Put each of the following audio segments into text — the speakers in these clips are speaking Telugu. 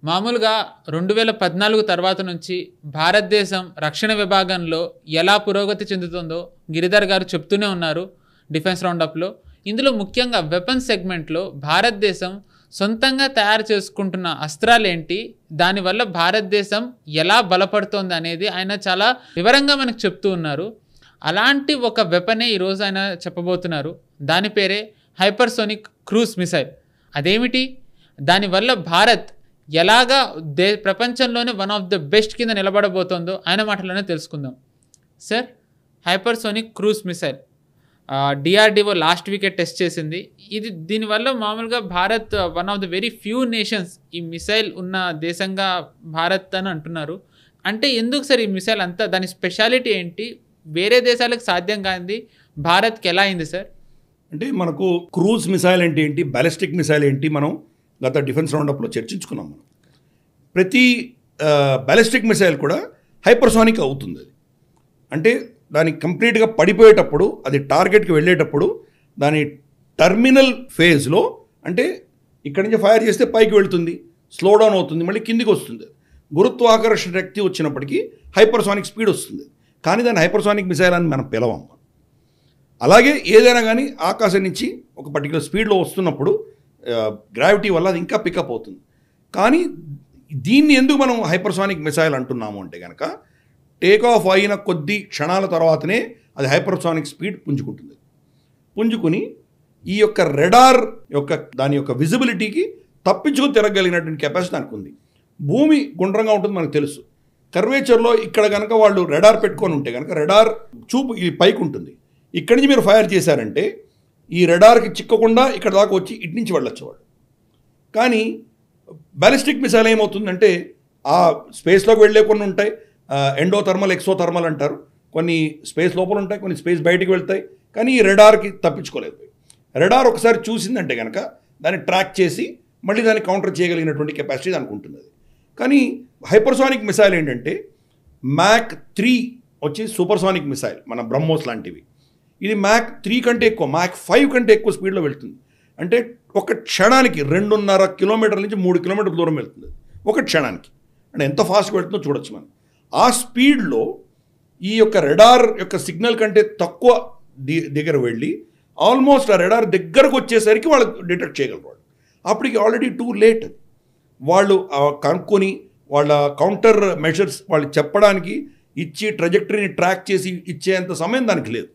మామూలుగా 2014 తర్వాత నుంచి భారతదేశం రక్షణ విభాగంలో ఎలా పురోగతి చెందుతుందో గిరిధర్ గారు చెప్తూనే ఉన్నారు డిఫెన్స్ రౌండప్లో. ఇందులో ముఖ్యంగా వెపన్స్ సెగ్మెంట్లో భారతదేశం సొంతంగా తయారు చేసుకుంటున్న అస్త్రాలేంటి, దానివల్ల భారతదేశం ఎలా బలపడుతోంది అనేది ఆయన చాలా వివరంగా మనకు చెప్తూ ఉన్నారు. అలాంటి ఒక వెపనే ఈరోజు ఆయన చెప్పబోతున్నారు. దాని పేరే హైపర్సోనిక్ క్రూజ్ మిసైల్. అదేమిటి, దానివల్ల భారత్ ఎలాగా ప్రపంచంలోనే వన్ ఆఫ్ ద బెస్ట్ కింద నిలబడబోతోందో ఆయన మాటలోనే తెలుసుకుందాం. Sir, hypersonic cruise missile DRDO last వీకే టెస్ట్ చేసింది. దీనివల్ల మామూలుగా Bharat one of the very few nations ఈ మిసైల్ ఉన్న దేశంగా భారత్ అని అంటున్నారు. అంటే ఎందుకు సార్ ఈ మిసైల్ అంతా, దాని స్పెషాలిటీ ఏంటి, వేరే దేశాలకు సాధ్యం కానిది భారత్కి ఎలా అయింది సార్? అంటే మనకు క్రూజ్ మిసైల్ అంటే ఏంటి, బ్యాలిస్టిక్ మిసైల్ ఏంటి, మనం గత డిఫెన్స్ రౌండప్లో చర్చించుకున్నాం. మనం ప్రతి బ్యాలిస్టిక్ మిసైల్ కూడా హైపర్సోనిక్ అవుతుంది. అది అంటే దాని కంప్లీట్గా పడిపోయేటప్పుడు, అది టార్గెట్కి వెళ్ళేటప్పుడు దాని టర్మినల్ ఫేజ్లో, అంటే ఇక్కడి నుంచి ఫైర్ చేస్తే పైకి వెళ్తుంది, స్లో డౌన్ అవుతుంది, మళ్ళీ కిందికి వస్తుంది. గురుత్వాకర్షణ శక్తి వచ్చినప్పటికీ హైపర్సోనిక్ స్పీడ్ వస్తుంది. కానీ దాన్ని హైపర్సోనిక్ మిసైల్ అని మనం పిలవం. అలాగే ఏదైనా కానీ ఆకాశం నుంచి ఒక పర్టికులర్ స్పీడ్లో వస్తున్నప్పుడు గ్రావిటీ వల్ల అది ఇంకా పికప్ అవుతుంది. కానీ దీన్ని ఎందుకు మనం హైపర్సోనిక్ మిసైల్ అంటున్నాము అంటే కనుక, టేక్ ఆఫ్ అయిన కొద్ది క్షణాల తర్వాతనే అది హైపర్సోనిక్ స్పీడ్ పుంజుకుంటుంది. పుంజుకుని ఈ యొక్క రెడార్ యొక్క దాని యొక్క విజిబిలిటీకి తప్పించుకొని తిరగలిగినటువంటి కెపాసిటీ దానికి ఉంది. భూమి గుండ్రంగా ఉంటుంది మనకు తెలుసు. కర్వేచర్లో ఇక్కడ కనుక వాళ్ళు రెడార్ పెట్టుకొని ఉంటే కనుక రెడార్ చూపు ఈ పైకి ఉంటుంది. ఇక్కడి నుంచి మీరు ఫైర్ చేశారంటే ఈ రెడార్కి చిక్కకుండా ఇక్కడ దాకా వచ్చి ఇటు నుంచి వెళ్ళొచ్చు వాళ్ళు. కానీ బ్యాలిస్టిక్ మిసైల్ ఏమవుతుందంటే ఆ స్పేస్లోకి వెళ్ళే కొన్ని ఉంటాయి, ఎండోథర్మల్ ఎక్సోథర్మల్ అంటారు. కొన్ని స్పేస్ లోపల ఉంటాయి, కొన్ని స్పేస్ బయటికి వెళ్తాయి. కానీ ఈ రెడార్కి తప్పించుకోలేదు. రెడార్ ఒకసారి చూసిందంటే కనుక దాన్ని ట్రాక్ చేసి మళ్ళీ దాన్ని కౌంటర్ చేయగలిగినటువంటి కెపాసిటీ దానికి ఉంటుంది. కానీ హైపర్సోనిక్ మిసైల్ ఏంటంటే మ్యాక్ 3 వచ్చి సూపర్సోనిక్ మిసైల్, మన బ్రహ్మోస్ లాంటివి. ఇది మ్యాక్ 3 కంటే ఎక్కువ, మ్యాక్ 5 కంటే ఎక్కువ స్పీడ్లో వెళ్తుంది. అంటే ఒక క్షణానికి 2.5 కిలోమీటర్ల నుంచి 3 కిలోమీటర్ల దూరం వెళ్తుంది ఒక క్షణానికి. అంటే ఎంత ఫాస్ట్గా వెళ్తుందో చూడొచ్చు మనం. ఆ స్పీడ్లో ఈ యొక్క రెడార్ యొక్క సిగ్నల్ కంటే తక్కువ దగ్గర వెళ్ళి ఆల్మోస్ట్ ఆ రెడార్ దగ్గరకు వచ్చేసరికి వాళ్ళు డిటెక్ట్ చేయగలరు. వాళ్ళు అప్పటికి ఆల్రెడీ టూ లేట్. వాళ్ళు కనుక్కొని వాళ్ళ కౌంటర్ మెషర్స్ వాళ్ళు చెప్పడానికి ఇచ్చి ట్రజెక్టరీని ట్రాక్ చేసి ఇచ్చేంత సమయం దానికి లేదు.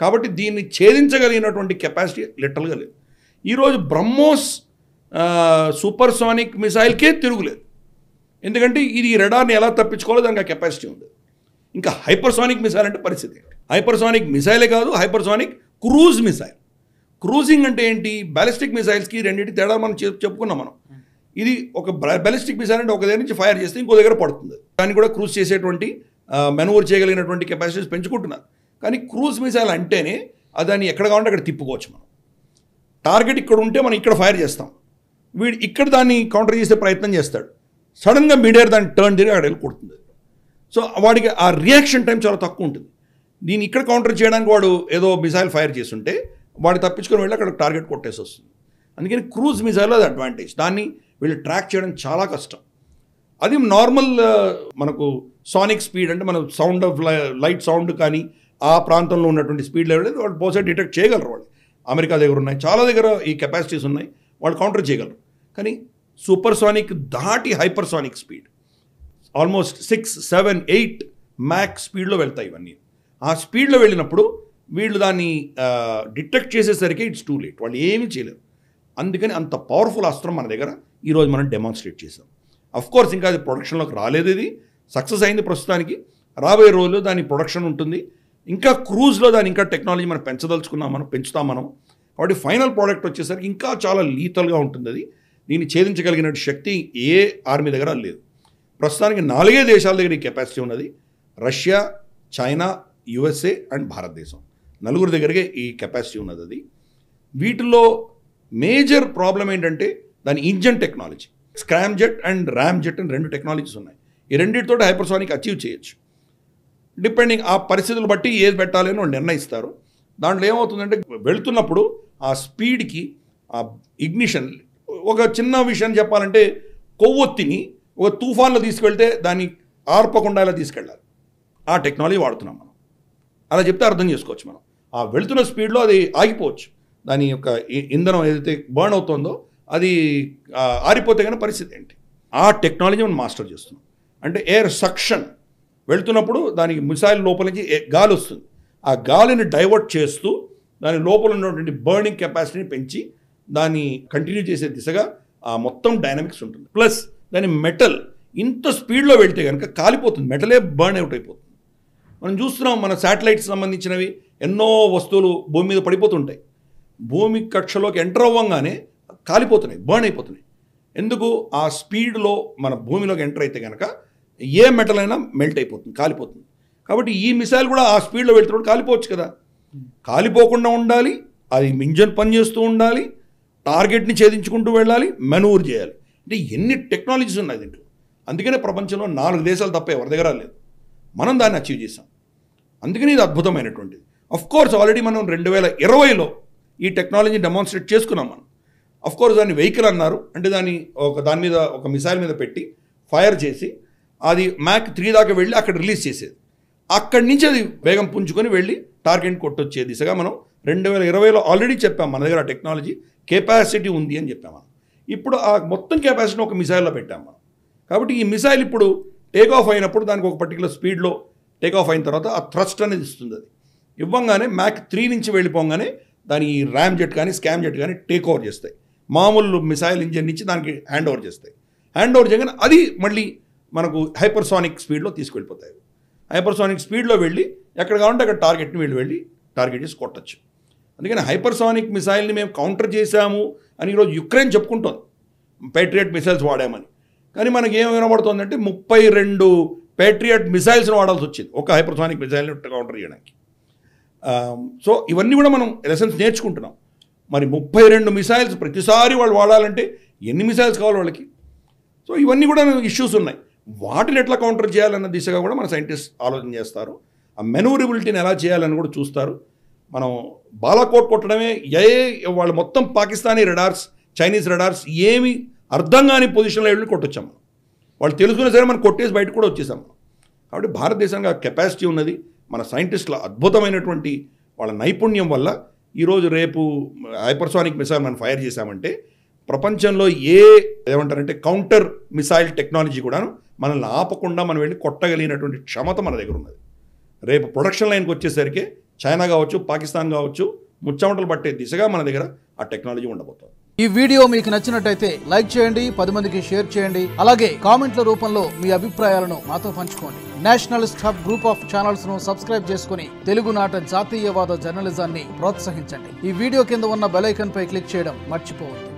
కాబట్టి దీన్ని ఛేదించగలిగినటువంటి కెపాసిటీ లిటరల్గా లేదు. ఈరోజు బ్రహ్మోస్ సూపర్సోనిక్ మిసైల్కే తిరుగులేదు. ఎందుకంటే ఇది రెడార్ని ఎలా తప్పించుకోవాలో దానికి ఆ కెపాసిటీ ఉంది. ఇంకా హైపర్సోనిక్ మిసైల్ అంటే పరిస్థితి. హైపర్సోనిక్ మిసైలే కాదు, హైపర్సోనిక్ క్రూజ్ మిసైల్. క్రూజింగ్ అంటే ఏంటి, బ్యాలిస్టిక్ మిసైల్స్కి రెండింటి తేడా మనం చెప్పుకున్నాం మనం. ఇది ఒక బ్యాలిస్టిక్ మిసైల్ అంటే ఒక దగ్గర నుంచి ఫైర్ చేస్తే ఇంకో దగ్గర పడుతుంది. దాన్ని కూడా క్రూజ్ చేసేటువంటి మెనూవర్ చేయగలిగినటువంటి కెపాసిటీస్ పెంచుకుంటున్నారు. కానీ క్రూజ్ మిసైల్ అంటేనే దాన్ని ఎక్కడ కావాలంటే అక్కడ తిప్పుకోవచ్చు. మనం టార్గెట్ ఇక్కడ ఉంటే మనం ఇక్కడ ఫైర్ చేస్తాం, వీడు ఇక్కడ దాన్ని కౌంటర్ చేసే ప్రయత్నం చేస్తాడు, సడన్గా మీడియర్ దాన్ని టర్న్ తిరిగి అక్కడ వెళ్ళి కొడుతుంది. సో వాడికి ఆ రియాక్షన్ టైం చాలా తక్కువ ఉంటుంది. దీన్ని ఇక్కడ కౌంటర్ చేయడానికి వాడు ఏదో మిసైల్ ఫైర్ చేస్తుంటే వాడు తప్పించుకొని వెళ్ళి అక్కడ టార్గెట్ కొట్టేసి వస్తుంది. అందుకని క్రూజ్ మిసైల్ అది అడ్వాంటేజ్. దాన్ని వీళ్ళు ట్రాక్ చేయడం చాలా కష్టం. అది నార్మల్ మనకు సానిక్ స్పీడ్ అంటే మన సౌండ్ ఆఫ్ లైట్ సౌండ్ కానీ ఆ ప్రాంతంలో ఉన్నటువంటి స్పీడ్ లెవెల్ వాళ్ళు బహుశా డిటెక్ట్ చేయగలరు. వాళ్ళు అమెరికా దగ్గర ఉన్నాయి, చాలా దగ్గర ఈ కెపాసిటీస్ ఉన్నాయి, వాళ్ళు కౌంటర్ చేయగలరు. కానీ సూపర్సోనిక్ దాటి హైపర్సోనిక్ స్పీడ్ ఆల్మోస్ట్ 6, 7, 8 మ్యాక్ స్పీడ్లో వెళ్తాయి ఇవన్నీ. ఆ స్పీడ్లో వెళ్ళినప్పుడు వీళ్ళు దాన్ని డిటెక్ట్ చేసేసరికి ఇట్స్ టూ లేట్, వాళ్ళు ఏమీ చేయలేరు. అందుకని అంత పవర్ఫుల్ అస్త్రం మన దగ్గర ఈరోజు మనం డెమాన్స్ట్రేట్ చేసాం. అఫ్కోర్స్ ఇంకా అది ప్రొడక్షన్లోకి రాలేదు, ఇది సక్సెస్ అయింది ప్రస్తుతానికి. రాబోయే రోజుల్లో దాని ప్రొడక్షన్ ఉంటుంది. ఇంకా క్రూజ్లో దాని ఇంకా టెక్నాలజీ మనం పెంచదలుచుకున్నాం, మనం పెంచుతాం మనం. కాబట్టి ఫైనల్ ప్రోడక్ట్ వచ్చేసరికి ఇంకా చాలా లీతల్గా ఉంటుంది. అది దీన్ని ఛేదించగలిగిన శక్తి ఏ ఆర్మీ దగ్గర లేదు. ప్రస్తుతానికి 4 దేశాల దగ్గర ఈ కెపాసిటీ ఉన్నది. రష్యా, చైనా, యుఎస్ఏ అండ్ భారతదేశం, 4 దగ్గరకే ఈ కెపాసిటీ ఉన్నది. అది వీటిల్లో మేజర్ ప్రాబ్లం ఏంటంటే దాని engine technology. Scram jet and RAM jet అని 2 టెక్నాలజీస్ ఉన్నాయి. ఈ రెండింటితో హైపర్సోనిక్ అచీవ్ చేయొచ్చు. డిపెండింగ్ ఆ పరిస్థితులు బట్టి ఏది పెట్టాలి అని నిర్ణయిస్తారు. దాంట్లో ఏమవుతుందంటే వెళుతున్నప్పుడు ఆ స్పీడ్కి ఆ ఇగ్నిషన్, ఒక చిన్న విషయం చెప్పాలంటే కొవ్వొత్తిని ఒక తుఫాన్లో తీసుకెళ్తే దాన్ని ఆర్పకుండా ఇలా తీసుకెళ్ళాలి. ఆ టెక్నాలజీ వాడుతున్నాం మనం. అలా చెప్తే అర్థం చేసుకోవచ్చు మనం. ఆ వెళుతున్న స్పీడ్లో అది ఆగిపోవచ్చు. దాని యొక్క ఇంధనం ఏదైతే బర్న్ అవుతుందో అది ఆరిపోతే కానీ పరిస్థితి ఏంటి? ఆ టెక్నాలజీ మనం మాస్టర్ చేస్తున్నాం. అంటే ఎయిర్ సక్షన్ వెళ్తున్నప్పుడు దానికి మిసైల్ లోపల నుంచి గాలి వస్తుంది. ఆ గాలిని డైవర్ట్ చేస్తూ దాని లోపల ఉన్నటువంటి బర్నింగ్ కెపాసిటీని పెంచి దాన్ని కంటిన్యూ చేసే దిశగా ఆ మొత్తం డైనమిక్స్ ఉంటుంది. ప్లస్ దాని మెటల్ ఇంత స్పీడ్లో వెళ్తే కనుక కాలిపోతుంది, మెటలే బర్న్ అవుట్ అయిపోతుంది. మనం చూస్తున్నాం మన శాటిలైట్స్ సంబంధించినవి ఎన్నో వస్తువులు భూమి మీద పడిపోతుంటాయి. భూమి కక్షలోకి ఎంటర్ అవ్వగానే కాలిపోతున్నాయి, బర్న్ అయిపోతున్నాయి. ఎందుకు? ఆ స్పీడ్లో మన భూమిలోకి ఎంటర్ అయితే కనుక ఏ మెటల్ అయినా మెల్ట్ అయిపోతుంది, కాలిపోతుంది. కాబట్టి ఈ మిసైల్ కూడా ఆ స్పీడ్లో వెళ్తున్నప్పుడు కాలిపోవచ్చు కదా. కాలిపోకుండా ఉండాలి, అది ఇంజన్ పనిచేస్తూ ఉండాలి, టార్గెట్ని ఛేదించుకుంటూ వెళ్ళాలి, మెనూవర్ చేయాలి. అంటే ఎన్ని టెక్నాలజీస్ ఉన్నాయి దీంట్లో. అందుకనే ప్రపంచంలో 4 దేశాలు తప్ప ఎవరి దగ్గర లేదు. మనం దాన్ని అచీవ్ చేసాం. అందుకని ఇది అద్భుతమైనటువంటిది. కోర్స్ ఆల్రెడీ మనం 2020లో ఈ టెక్నాలజీని డెమాన్స్ట్రేట్ చేసుకున్నాం మనం. కోర్స్ దాన్ని వెహికల్ అన్నారు. అంటే దాని మీద ఒక మిసైల్ మీద పెట్టి ఫైర్ చేసి అది మ్యాక్ 3 దాకా వెళ్ళి అక్కడ రిలీజ్ చేసేది. అక్కడి నుంచి అది వేగం పుంజుకొని వెళ్ళి టార్గెట్ కొట్టొచ్చే దిశగా మనం 2020లో ఆల్రెడీ చెప్పాం. మన దగ్గర ఆ టెక్నాలజీ కెపాసిటీ ఉంది అని చెప్పాం మనం. ఇప్పుడు ఆ మొత్తం కెపాసిటీని ఒక మిసైల్లో పెట్టాం మనం. కాబట్టి ఈ మిసైల్ ఇప్పుడు టేక్ ఆఫ్ అయినప్పుడు దానికి ఒక పర్టికులర్ స్పీడ్లో టేక్ ఆఫ్ అయిన తర్వాత ఆ థ్రస్ట్ అనేది ఇస్తుంది. అది ఇవ్వంగానే మ్యాక్ 3 నుంచి వెళ్ళిపోగానే దాని ర్యామ్ జెట్ కానీ స్కామ్ జెట్ కానీ టేక్ ఓవర్ చేస్తాయి. మామూలు మిసైల్ ఇంజన్ నుంచి దానికి హ్యాండ్ ఓవర్ చేస్తాయి. హ్యాండ్ ఓవర్ చేయగానే అది మళ్ళీ మనకు హైపర్సానిక్ స్పీడ్లో తీసుకెళ్ళిపోతాయి. హైపర్సానిక్ స్పీడ్లో వెళ్ళి ఎక్కడ కావాలంటే అక్కడ టార్గెట్ని వెళ్ళి టార్గెట్ చేసి కొట్టచ్చు. అందుకని హైపర్సానిక్ మిసైల్ని మేము కౌంటర్ చేశాము అని ఈరోజు యుక్రెయిన్ చెప్పుకుంటోంది, పేట్రియట్ మిసైల్స్ వాడామని. కానీ మనకి ఏం వినబడుతుందంటే 32 పేట్రియట్ మిసైల్స్ని వాడాల్సి వచ్చింది ఒక హైపర్సానిక్ మిసైల్ని కౌంటర్ చేయడానికి. సో ఇవన్నీ కూడా మనం లెసన్స్ నేర్చుకుంటున్నాం. మరి 32 మిసైల్స్ ప్రతిసారి వాళ్ళు వాడాలంటే ఎన్ని మిసైల్స్ కావాలి వాళ్ళకి? సో ఇవన్నీ కూడా ఇష్యూస్ ఉన్నాయి. వాటిని ఎట్లా కౌంటర్ చేయాలన్న దిశగా కూడా మన సైంటిస్ట్ ఆలోచన చేస్తారు. ఆ మెనూవరబిలిటీని ఎలా చేయాలని కూడా చూస్తారు. మనం బాలాకోట్ కొట్టడమే వాళ్ళు మొత్తం పాకిస్తానీ రెడార్స్, చైనీస్ రెడార్స్ ఏమి అర్థం కాని పొజిషన్లో వెళ్ళి కొట్టొచ్చాం మనం. వాళ్ళు తెలుసుకునే సరే మనం కొట్టేసి బయటకు కూడా వచ్చేసాం మనం. కాబట్టి భారతదేశానికి ఆ కెపాసిటీ ఉన్నది. మన సైంటిస్టుల అద్భుతమైనటువంటి వాళ్ళ నైపుణ్యం వల్ల ఈరోజు రేపు హైపర్సానిక్ మిసైల్ మనం ఫైర్ చేశామంటే ప్రపంచంలో ఏమంటారంటే కౌంటర్ మిసైల్ టెక్నాలజీ కూడాను మనల్ని ఆపకుండా మనం వెళ్ళి కొట్టగలిగినటువంటి క్షమత మన దగ్గర ఉన్నది. రేపు ప్రొడక్షన్ లైన్కి వచ్చేసరికి చైనా కావచ్చు, పాకిస్తాన్ కావచ్చు, ముచ్చమటలు పట్టే దిశగా మన దగ్గర ఆ టెక్నాలజీ ఉండబోతుంది. ఈ వీడియో మీకు నచ్చినట్టయితే లైక్ చేయండి, 10 మందికి షేర్ చేయండి. అలాగే కామెంట్ల రూపంలో మీ అభిప్రాయాలను మాతో పంచుకోండి. Nationalist hub group of channels ను సబ్స్క్రైబ్ చేసుకుని తెలుగునాట జాతీయవాద జర్నలిజాన్ని ప్రోత్సహించండి. ఈ వీడియో కింద ఉన్న బెల్ ఐకాన్ పై క్లిక్ చేయడం మర్చిపోవద్దు.